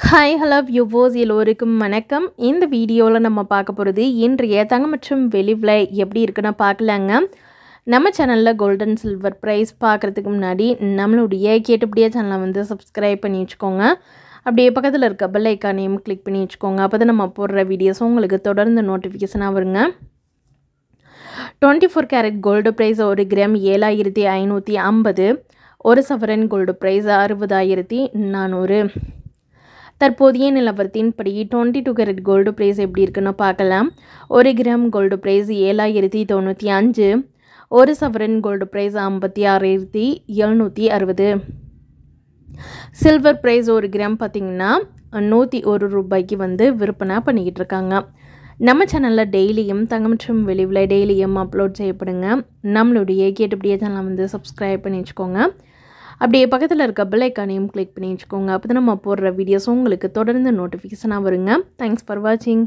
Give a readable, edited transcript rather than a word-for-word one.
Hi hello viewers எல்லோருக்கும் வணக்கம். இந்த வீடியோவில் நம்ம பார்க்க போகிறது இன்றைய தங்கம் மற்றும் வெள்ளி விலை எப்படி இருக்குன்னு பார்க்கலாங்க. நம்ம சேனலில் கோல்டன் சில்வர் ப்ரைஸ் பார்க்குறதுக்கு முன்னாடி நம்மளுடைய கேட்டுப்படியே சேனலை சப்ஸ்கிரைப் பண்ணி வச்சுக்கோங்க. அப்படியே பக்கத்தில் இருக்க பெல் ஐக்கானையும் கிளிக் பண்ணி வச்சுக்கோங்க. அப்போ தான் நம்ம போடுற வீடியோஸும் உங்களுக்கு தொடர்ந்து நோட்டிஃபிகேஷனாக வருங்க. 24 கேரட் கோல்டு ப்ரைஸ் 1 கிராம் 7550, 1 சவரன் கோல்டு ப்ரைஸ் 60400. தற்போதைய நிலவரத்தின்படி 22 கேரட் கோல்டு ப்ரைஸ் எப்படி இருக்குன்னு பார்க்கலாம். 1 கிராம் கோல்டு ப்ரைஸ் 7095, 1 சவரன் gold price 56760. Silver price 1 gram பார்த்திங்கன்னா 101 ரூபாய்க்கு விற்பனை பண்ணிக்கிட்டு இருக்காங்க. நம்ம சேனலில் டெய்லியும் தங்கம் மற்றும் வெள்ளி விலை டெய்லியும் அப்லோட் செய்யப்படுங்க. நம்மளுடைய கேட்டுப்படியே சேனலை சப்ஸ்கிரைப் பண்ணி வச்சுக்கோங்க. அப்படியே பக்கத்தில் இருக்க பெல் ஐக்கானையும் கிளிக் பண்ணி வச்சுக்கோங்க. அப்போ தான் நம்ம போடுற வீடியோஸ் உங்களுக்கு தொடர்ந்து நோட்டிஃபிகேஷனாக வருங்க. தேங்க்ஸ் ஃபார் வாட்சிங்.